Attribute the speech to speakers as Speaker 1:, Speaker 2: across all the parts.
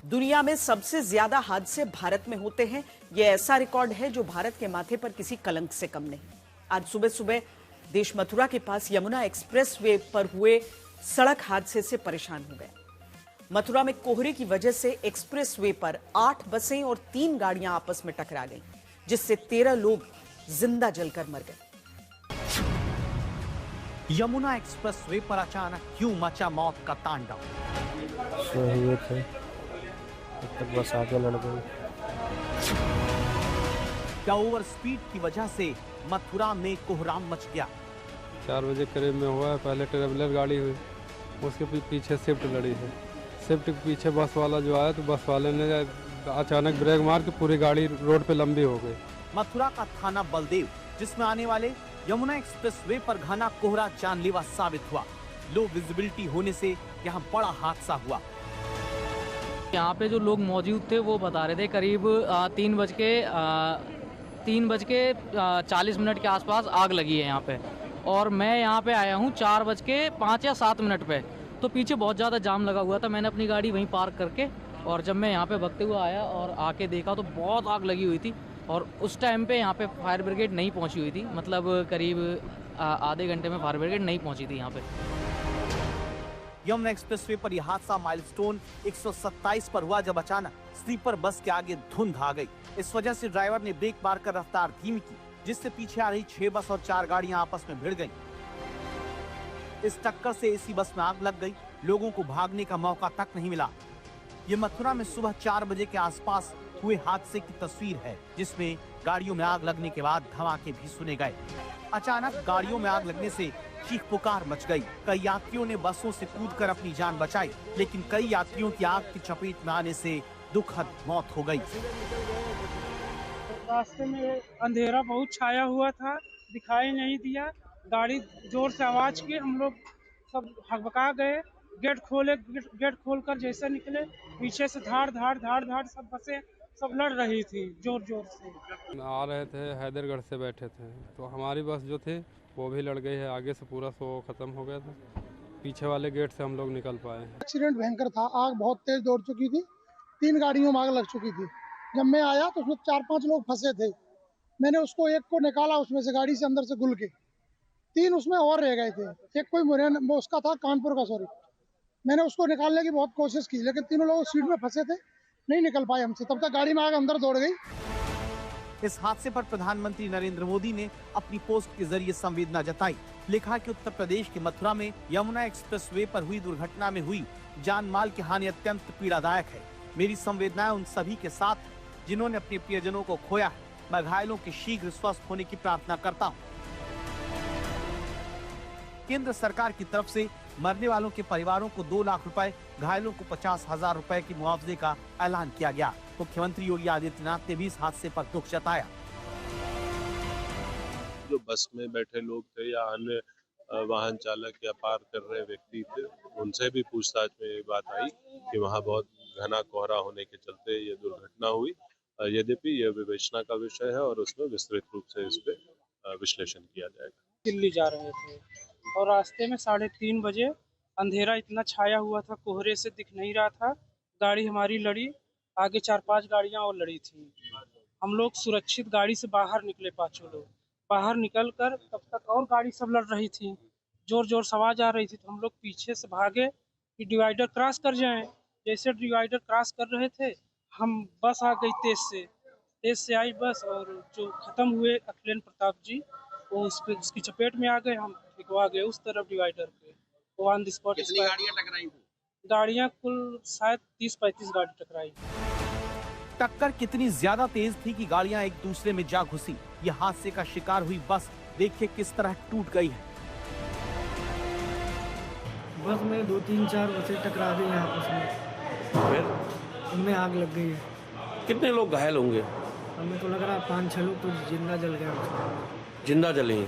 Speaker 1: दुनिया में सबसे ज्यादा हादसे भारत में होते हैं। यह ऐसा रिकॉर्ड है जो भारत के माथे पर किसी कलंक से कम नहीं। आज सुबह सुबह देश मथुरा के पास यमुना एक्सप्रेसवे पर हुए सड़क हादसे से परेशान हो गए। मथुरा में कोहरे की वजह से एक्सप्रेसवे पर 8 बसें और 3 गाड़ियां आपस में टकरा गईं, जिससे 13 लोग जिंदा जलकर मर गए।
Speaker 2: यमुना एक्सप्रेसवे पर अचानक क्यों मचा मौत का तांडव?
Speaker 3: हुए थे तब बस आगे लड़ गई।
Speaker 2: क्या ओवर स्पीड की वजह से मथुरा में कोहराम मच गया?
Speaker 4: 4 बजे करीब में हुआ है। पहले ट्रेवलर गाड़ी हुई, उसके पीछे स्विफ्ट लड़ी है। स्विफ्ट के पीछे बस वाला जो आया तो बस वाले ने अचानक ब्रेक मार के पूरी गाड़ी रोड पे लंबी हो गई।
Speaker 2: मथुरा का थाना बलदेव, जिसमें आने वाले यमुना एक्सप्रेसवे पर घना कोहरा जानलेवा साबित हुआ। लो विजिबिलिटी होने से यहाँ बड़ा हादसा हुआ।
Speaker 5: यहाँ पे जो लोग मौजूद थे वो बता रहे थे करीब 3 बज के 40 मिनट के आसपास आग लगी है यहाँ पे, और मैं यहाँ पे आया हूँ 4:05 या 7 मिनट पे। तो पीछे बहुत ज़्यादा जाम लगा हुआ था। मैंने अपनी गाड़ी वहीं पार्क करके, और जब मैं यहाँ पे भगते हुए आया और आके देखा तो बहुत आग लगी हुई थी, और उस टाइम पे यहाँ पे फायर ब्रिगेड नहीं पहुँची हुई थी। मतलब करीब आधे घंटे में फायर ब्रिगेड नहीं पहुँची थी यहाँ पे।
Speaker 2: यमुना एक्सप्रेसवे पर यह हादसा माइलस्टोन 127 पर हुआ, जब अचानक स्लीपर बस के आगे धुंध आ गई। इस वजह से ड्राइवर ने ब्रेक मारकर रफ्तार धीमी की, जिससे पीछे आ रही 6 बस और 4 गाड़ियां आपस में भिड़ गईं। इस टक्कर से एसी बस में आग लग गई। लोगों को भागने का मौका तक नहीं मिला। ये मथुरा में सुबह 4 बजे के आसपास हुए हादसे की तस्वीर है, जिसमें गाड़ियों में आग लगने के बाद धमाके भी सुने गए। अचानक गाड़ियों में आग लगने से चीख पुकार मच गई। कई यात्रियों ने बसों से कूदकर अपनी जान बचाई, लेकिन कई यात्रियों की आग की चपेट में आने से दुखद मौत हो गई।
Speaker 6: रास्ते में अंधेरा बहुत छाया हुआ था, दिखाई नहीं दिया। गाड़ी जोर से आवाज की, हम लोग सब हकबका गए। गेट खोलकर जैसे निकले, पीछे से धाड़ धाड़ सब बसें सब लड़ रही थी जोर से।
Speaker 4: आ रहे थे, हैदरगढ़ से बैठे थे, तो हमारी बस जो थी वो भी लड़ गई है। आगे से पूरा शो खत्म हो गया था, पीछे वाले गेट से हम लोग निकल पाए हैं।
Speaker 7: एक्सीडेंट भयंकर था, आग बहुत तेज दौड़ चुकी थी, 3 गाड़ियों में आग लग चुकी थी। जब मैं आया तो उसमें 4-5 लोग फंसे थे। मैंने उसको एक को निकाला उसमें से, गाड़ी से अंदर से घुल के। 3 उसमें और रह गए थे। एक कोई उसका था कानपुर का, सॉरी। मैंने उसको निकालने की बहुत कोशिश की, लेकिन तीनों लोग सीट में फंसे थे, नहीं निकल पाए हमसे। तब तक गाड़ी में आग अंदर दौड़ गई।
Speaker 2: इस हादसे पर प्रधानमंत्री नरेंद्र मोदी ने अपनी पोस्ट के जरिए संवेदना जताई। लिखा कि उत्तर प्रदेश के मथुरा में यमुना एक्सप्रेसवे पर हुई दुर्घटना में हुई जान माल की हानि अत्यंत पीड़ादायक है। मेरी संवेदनाएं उन सभी के साथ हैं जिन्होंने अपने प्रियजनों को खोया है। मैं घायलों के शीघ्र स्वस्थ होने की प्रार्थना करता हूँ। केंद्र सरकार की तरफ से मरने वालों के परिवारों को 2 लाख रुपए, घायलों को 50,000 रुपए की मुआवजे का ऐलान किया गया। मुख्यमंत्री योगी आदित्यनाथ ने भी इस हादसे पर दुख जताया।
Speaker 8: जो बस में बैठे लोग थे या अन्य वाहन चालक या पार कर रहे व्यक्ति थे, उनसे भी पूछताछ में ये बात आई कि वहाँ बहुत घना कोहरा होने के चलते ये दुर्घटना हुई। यद्यपि यह विवेचना का विषय है और उसमें विस्तृत रूप से इस पे विश्लेषण किया जाएगा।
Speaker 6: दिल्ली जा रहे थे और रास्ते में 3:30 बजे अंधेरा इतना छाया हुआ था, कोहरे से दिख नहीं रहा था। गाड़ी हमारी लड़ी, आगे 4-5 गाड़ियां और लड़ी थी। हम लोग सुरक्षित गाड़ी से बाहर निकले, 5 लोग बाहर निकल कर, तब तक और गाड़ी सब लड़ रही थी, जोर से आवाज आ रही थी। तो हम लोग पीछे से भागे कि डिवाइडर क्रॉस कर जाएं। जैसे डिवाइडर क्रॉस कर रहे थे, हम बस आ गई तेज से आई बस, और जो खत्म हुए अखिलेंद्र प्रताप जी, वो उसकी चपेट में आ गए। हम टिकवा गए उस तरफ डिवाइडर पे, वो ऑन द स्पॉट।
Speaker 2: कितनी गाड़ियां टकराई?
Speaker 6: गाड़ियां कुल शायद 30-35 गाड़ी टकराई।
Speaker 2: टक्कर कितनी ज्यादा तेज थी कि गाड़ियां एक दूसरे में जा घुसी। यह हादसे का शिकार हुई बस देखिए किस तरह टूट गई है।
Speaker 9: बस में 2-3-4 बसें टकरा गई आपस में, फिर उनमें आग लग गई है।
Speaker 10: कितने लोग घायल होंगे?
Speaker 9: हमें तो लग रहा है 5-6 लोग तो जिंदा जल गए।
Speaker 10: जिंदा जले।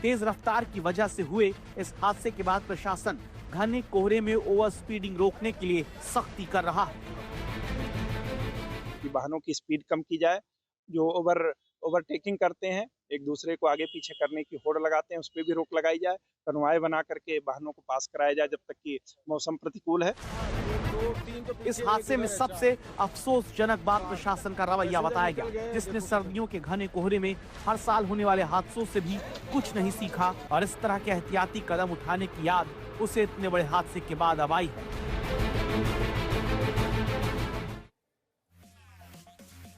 Speaker 2: तेज रफ्तार की वजह से हुए इस हादसे के बाद प्रशासन घने कोहरे में ओवर स्पीडिंग रोकने के लिए सख्ती कर रहा है
Speaker 11: कि वाहनों की स्पीड कम की जाए। जो ओवरटेकिंग करते हैं एक दूसरे को आगे पीछे करने की होड़ लगाते हैं, उस पर भी रोक लगाई जाए। कन्वाय बना करके वाहनों को पास कराया जाए जब तक कि मौसम प्रतिकूल है।
Speaker 2: इस हादसे में सबसे अफसोसजनक बात प्रशासन का रवैया बताया गया, जिसने सर्दियों के घने कोहरे में हर साल होने वाले हादसों से भी कुछ नहीं सीखा और इस तरह के एहतियाती कदम उठाने की याद उसे इतने बड़े हादसे के बाद अब आई है।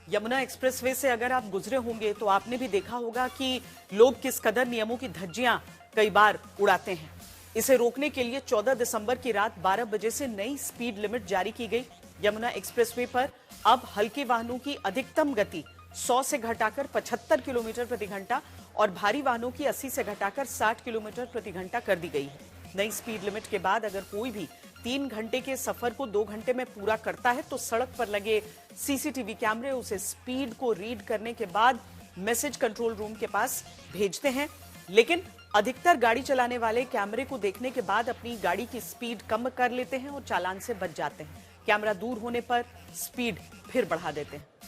Speaker 1: यमुना एक्सप्रेसवे से अगर आप गुजरे होंगे तो आपने भी देखा होगा कि लोग किस कदर नियमों की धज्जियां कई बार उड़ाते हैं। इसे रोकने के लिए 14 दिसंबर की रात 12 बजे से नई स्पीड लिमिट जारी की गई। यमुना एक्सप्रेसवे पर अब हल्के वाहनों की अधिकतम गति 100 से घटाकर 75 किलोमीटर प्रति घंटा और भारी वाहनों की 80 से घटाकर 60 किलोमीटर प्रति घंटा कर दी गई है। नई स्पीड लिमिट के बाद अगर कोई भी 3 घंटे के सफर को 2 घंटे में पूरा करता है तो सड़क पर लगे सीसीटीवी कैमरे उसे स्पीड को रीड करने के बाद मैसेज कंट्रोल रूम के पास भेजते हैं। लेकिन अधिकतर गाड़ी चलाने वाले कैमरे को देखने के बाद अपनी गाड़ी की स्पीड कम कर लेते हैं और चालान से बच जाते हैं। कैमरा दूर होने पर स्पीड फिर बढ़ा देते हैं।